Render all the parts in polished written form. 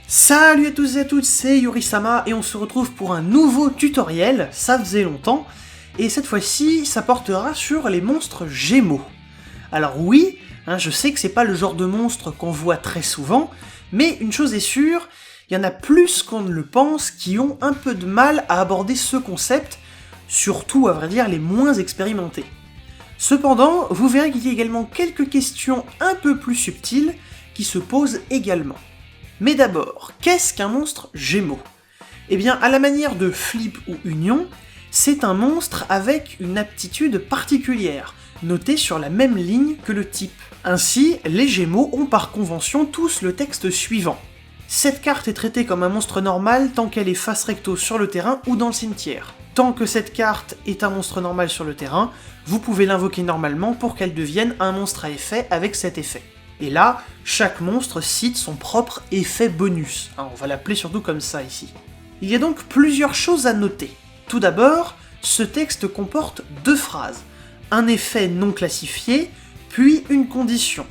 Salut à tous et à toutes, c'est Yorisama et on se retrouve pour un nouveau tutoriel, ça faisait longtemps, et cette fois-ci ça portera sur les monstres Gémeaux. Alors oui, je sais que c'est pas le genre de monstre qu'on voit très souvent, mais une chose est sûre, il y en a plus qu'on ne le pense qui ont un peu de mal à aborder ce concept, surtout à vrai dire les moins expérimentés. Cependant, vous verrez qu'il y a également quelques questions un peu plus subtiles qui se posent également. Mais d'abord, qu'est-ce qu'un monstre Gémeaux ? Eh bien, à la manière de Flip ou Union, c'est un monstre avec une aptitude particulière, notée sur la même ligne que le type. Ainsi, les Gémeaux ont par convention tous le texte suivant. Cette carte est traitée comme un monstre normal tant qu'elle est face recto sur le terrain ou dans le cimetière. Tant que cette carte est un monstre normal sur le terrain, vous pouvez l'invoquer normalement pour qu'elle devienne un monstre à effet avec cet effet. Et là, chaque monstre cite son propre effet bonus. On va l'appeler surtout comme ça ici. Il y a donc plusieurs choses à noter. Tout d'abord, ce texte comporte deux phrases. Un effet non classifié, puis une condition.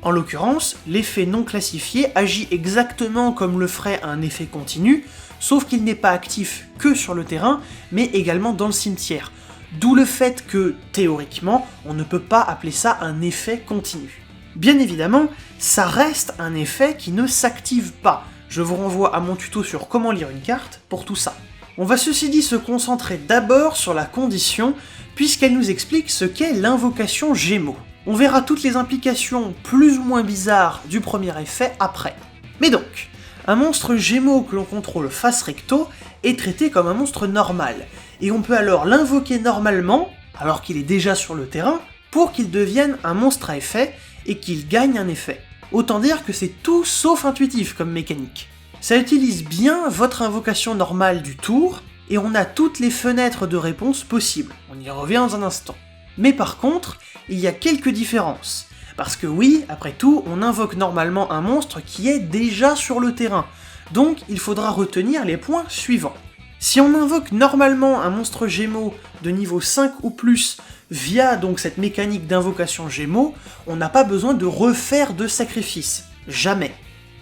En l'occurrence, l'effet non classifié agit exactement comme le ferait un effet continu, sauf qu'il n'est pas actif que sur le terrain, mais également dans le cimetière. D'où le fait que, théoriquement, on ne peut pas appeler ça un effet continu. Bien évidemment, ça reste un effet qui ne s'active pas. Je vous renvoie à mon tuto sur comment lire une carte pour tout ça. On va ceci dit se concentrer d'abord sur la condition, puisqu'elle nous explique ce qu'est l'invocation Gémeaux. On verra toutes les implications plus ou moins bizarres du premier effet après. Mais donc, un monstre Gémeaux que l'on contrôle face recto est traité comme un monstre normal, et on peut alors l'invoquer normalement, alors qu'il est déjà sur le terrain, pour qu'il devienne un monstre à effet, et qu'il gagne un effet. Autant dire que c'est tout sauf intuitif comme mécanique. Ça utilise bien votre invocation normale du tour, et on a toutes les fenêtres de réponse possibles. On y revient dans un instant. Mais par contre, il y a quelques différences. Parce que oui, après tout, on invoque normalement un monstre qui est déjà sur le terrain. Donc il faudra retenir les points suivants. Si on invoque normalement un monstre Gémeaux de niveau 5 ou plus, via donc cette mécanique d'invocation Gémeaux, on n'a pas besoin de refaire de sacrifice. Jamais.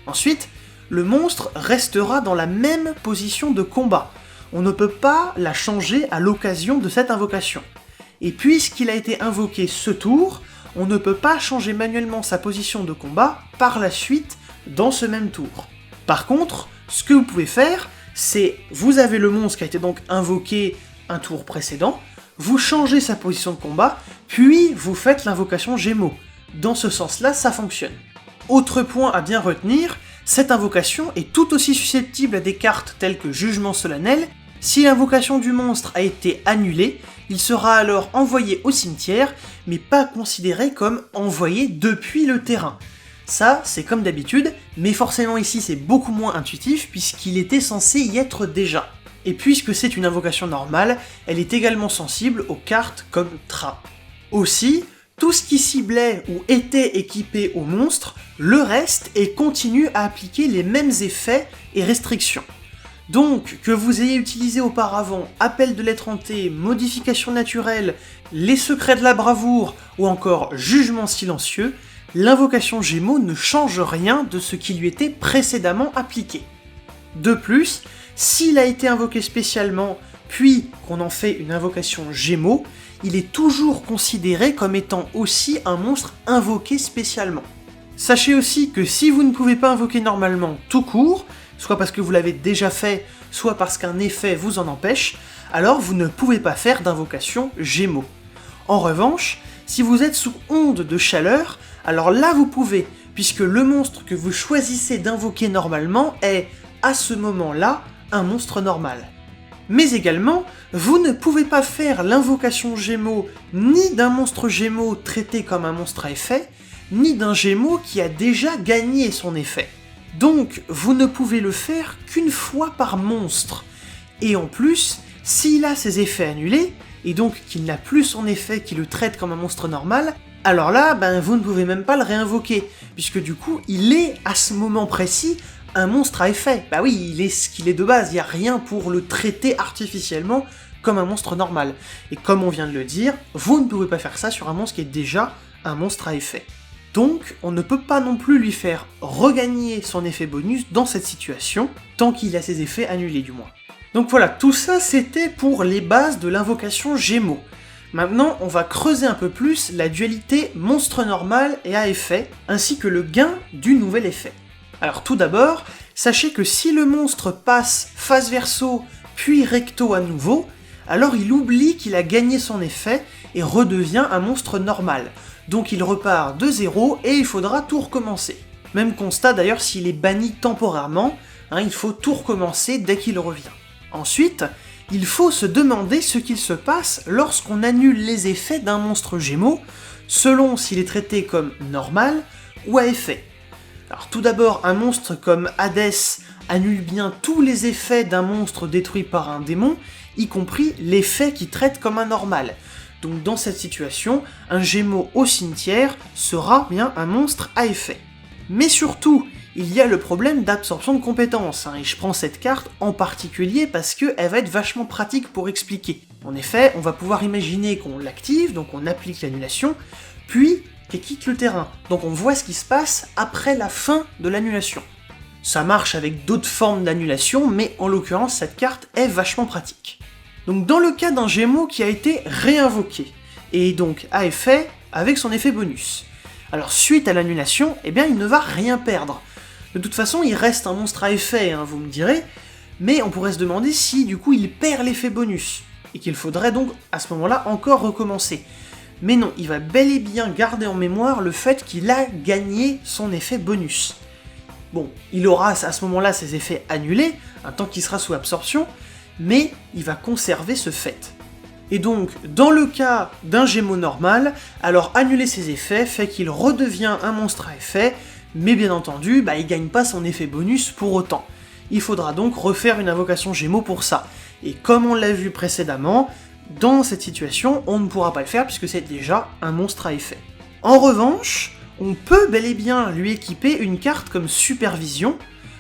Ensuite, le monstre restera dans la même position de combat. On ne peut pas la changer à l'occasion de cette invocation. Et puisqu'il a été invoqué ce tour, on ne peut pas changer manuellement sa position de combat par la suite dans ce même tour. Par contre, ce que vous pouvez faire, c'est vous avez le monstre qui a été donc invoqué un tour précédent, vous changez sa position de combat, puis vous faites l'invocation Gémeaux. Dans ce sens-là, ça fonctionne. Autre point à bien retenir, cette invocation est tout aussi susceptible à des cartes telles que Jugement solennel. Si l'invocation du monstre a été annulée, il sera alors envoyé au cimetière, mais pas considéré comme envoyé depuis le terrain. Ça, c'est comme d'habitude, mais forcément ici c'est beaucoup moins intuitif puisqu'il était censé y être déjà. Et puisque c'est une invocation normale, elle est également sensible aux cartes comme Trappe. Aussi, tout ce qui ciblait ou était équipé au monstre, le reste et continue à appliquer les mêmes effets et restrictions. Donc, que vous ayez utilisé auparavant Appel de l'être hanté, Modification naturelle, Les secrets de la bravoure ou encore Jugement silencieux, l'invocation Gémeaux ne change rien de ce qui lui était précédemment appliqué. De plus, s'il a été invoqué spécialement, puis qu'on en fait une invocation Gémeaux, il est toujours considéré comme étant aussi un monstre invoqué spécialement. Sachez aussi que si vous ne pouvez pas invoquer normalement tout court, soit parce que vous l'avez déjà fait, soit parce qu'un effet vous en empêche, alors vous ne pouvez pas faire d'invocation Gémeaux. En revanche, si vous êtes sous onde de chaleur, alors là vous pouvez, puisque le monstre que vous choisissez d'invoquer normalement est, à ce moment-là, un monstre normal. Mais également, vous ne pouvez pas faire l'invocation Gémeaux ni d'un monstre Gémeaux traité comme un monstre à effet, ni d'un Gémeaux qui a déjà gagné son effet. Donc, vous ne pouvez le faire qu'une fois par monstre. Et en plus, s'il a ses effets annulés, et donc qu'il n'a plus son effet qui le traite comme un monstre normal, alors là, vous ne pouvez même pas le réinvoquer, puisque du coup, il est, à ce moment précis, un monstre à effet. Bah oui, il est ce qu'il est de base, il n'y a rien pour le traiter artificiellement comme un monstre normal. Et comme on vient de le dire, vous ne pouvez pas faire ça sur un monstre qui est déjà un monstre à effet. Donc on ne peut pas non plus lui faire regagner son effet bonus dans cette situation, tant qu'il a ses effets annulés du moins. Donc voilà, tout ça c'était pour les bases de l'invocation Gémeaux. Maintenant, on va creuser un peu plus la dualité monstre normal et à effet, ainsi que le gain du nouvel effet. Alors tout d'abord, sachez que si le monstre passe face verso, puis recto à nouveau, alors il oublie qu'il a gagné son effet et redevient un monstre normal. Donc il repart de zéro et il faudra tout recommencer. Même constat d'ailleurs s'il est banni temporairement, il faut tout recommencer dès qu'il revient. Ensuite, il faut se demander ce qu'il se passe lorsqu'on annule les effets d'un monstre Gémeaux, selon s'il est traité comme normal ou à effet. Alors tout d'abord, un monstre comme Hadès annule bien tous les effets d'un monstre détruit par un démon, y compris l'effet qui traite comme un normal. Donc dans cette situation, un Gémeaux au cimetière sera bien un monstre à effet. Mais surtout, il y a le problème d'absorption de compétences, et je prends cette carte en particulier parce qu'elle va être vachement pratique pour expliquer. En effet, on va pouvoir imaginer qu'on l'active, donc on applique l'annulation, puis qu'elle quitte le terrain, donc on voit ce qui se passe après la fin de l'annulation. Ça marche avec d'autres formes d'annulation, mais en l'occurrence cette carte est vachement pratique. Donc dans le cas d'un Gémeaux qui a été réinvoqué, et donc à effet avec son effet bonus. Alors suite à l'annulation, il ne va rien perdre. De toute façon, il reste un monstre à effet, vous me direz, mais on pourrait se demander si du coup il perd l'effet bonus, et qu'il faudrait donc à ce moment-là encore recommencer. Mais non, il va bel et bien garder en mémoire le fait qu'il a gagné son effet bonus. Bon, il aura à ce moment-là ses effets annulés, tant qu'il sera sous absorption, mais il va conserver ce fait. Et donc, dans le cas d'un Gémeaux normal, alors annuler ses effets fait qu'il redevient un monstre à effet, mais bien entendu, il gagne pas son effet bonus pour autant. Il faudra donc refaire une invocation Gémeaux pour ça. Et comme on l'a vu précédemment, dans cette situation, on ne pourra pas le faire puisque c'est déjà un monstre à effet. En revanche, on peut bel et bien lui équiper une carte comme Supervision,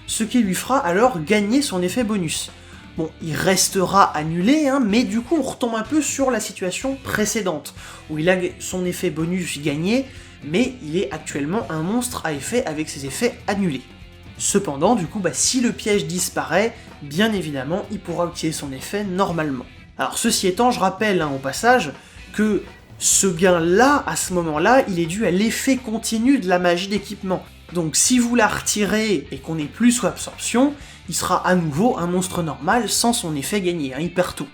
ce qui lui fera alors gagner son effet bonus. Bon, il restera annulé, mais du coup on retombe un peu sur la situation précédente, où il a son effet bonus gagné, mais il est actuellement un monstre à effet avec ses effets annulés. Cependant, du coup, si le piège disparaît, bien évidemment, il pourra utiliser son effet normalement. Alors ceci étant, je rappelle au passage que ce gain-là, à ce moment-là, il est dû à l'effet continu de la magie d'équipement. Donc si vous la retirez et qu'on n'est plus sous absorption, il sera à nouveau un monstre normal sans son effet gagné, il perd tout.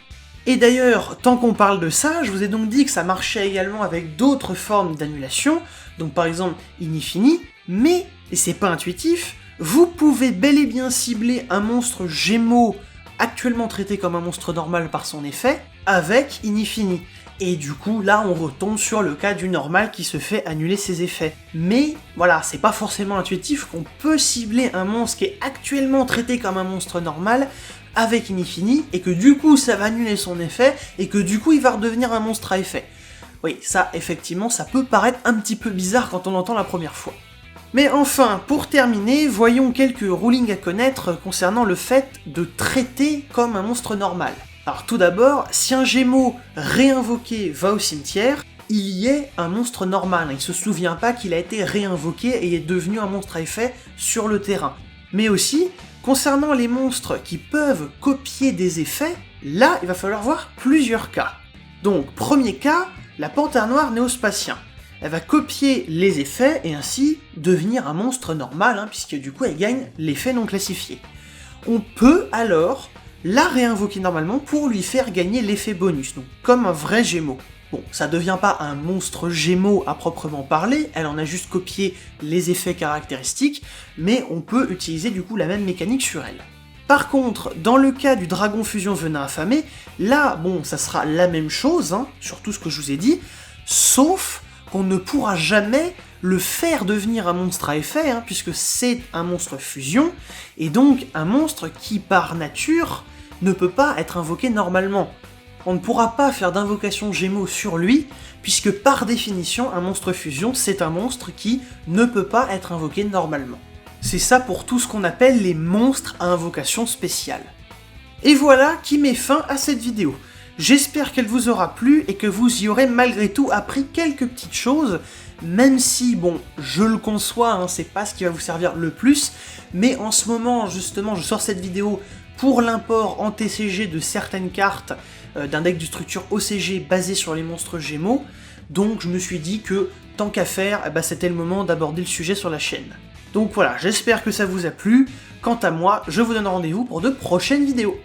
Et d'ailleurs, tant qu'on parle de ça, je vous ai donc dit que ça marchait également avec d'autres formes d'annulation, donc par exemple Inifini, mais, et c'est pas intuitif, vous pouvez bel et bien cibler un monstre Gémeaux actuellement traité comme un monstre normal par son effet, avec Inifini. Et du coup, là, on retombe sur le cas du normal qui se fait annuler ses effets. Mais, voilà, c'est pas forcément intuitif qu'on peut cibler un monstre qui est actuellement traité comme un monstre normal avec Inifini, et que du coup, ça va annuler son effet, et que du coup, il va redevenir un monstre à effet. Oui, ça, effectivement, ça peut paraître un petit peu bizarre quand on l'entend la première fois. Mais enfin, pour terminer, voyons quelques rulings à connaître concernant le fait de traiter comme un monstre normal. Alors tout d'abord, si un Gémeaux réinvoqué va au cimetière, il y est un monstre normal, il se souvient pas qu'il a été réinvoqué et est devenu un monstre à effet sur le terrain. Mais aussi, concernant les monstres qui peuvent copier des effets, là il va falloir voir plusieurs cas. Donc premier cas, la Panthère Noire néospatien. Elle va copier les effets et ainsi devenir un monstre normal, puisque du coup elle gagne l'effet non classifié. On peut alors la réinvoquer normalement pour lui faire gagner l'effet bonus, donc comme un vrai Gémeaux. Bon, ça devient pas un monstre Gémeaux à proprement parler, elle en a juste copié les effets caractéristiques, mais on peut utiliser du coup la même mécanique sur elle. Par contre, dans le cas du Dragon Fusion Venin Affamé, là, bon, ça sera la même chose, sur tout ce que je vous ai dit, sauf qu'on ne pourra jamais le faire devenir un monstre à effet, puisque c'est un monstre fusion, et donc un monstre qui, par nature, ne peut pas être invoqué normalement. On ne pourra pas faire d'invocation Gémeaux sur lui, puisque par définition, un monstre fusion, c'est un monstre qui ne peut pas être invoqué normalement. C'est ça pour tout ce qu'on appelle les monstres à invocation spéciale. Et voilà qui met fin à cette vidéo. J'espère qu'elle vous aura plu et que vous y aurez malgré tout appris quelques petites choses, même si, bon, je le conçois, hein, c'est pas ce qui va vous servir le plus, mais en ce moment, justement, je sors cette vidéo pour l'import en TCG de certaines cartes d'un deck de structure OCG basé sur les monstres Gémeaux, donc je me suis dit que, tant qu'à faire, c'était le moment d'aborder le sujet sur la chaîne. Donc voilà, j'espère que ça vous a plu. Quant à moi, je vous donne rendez-vous pour de prochaines vidéos.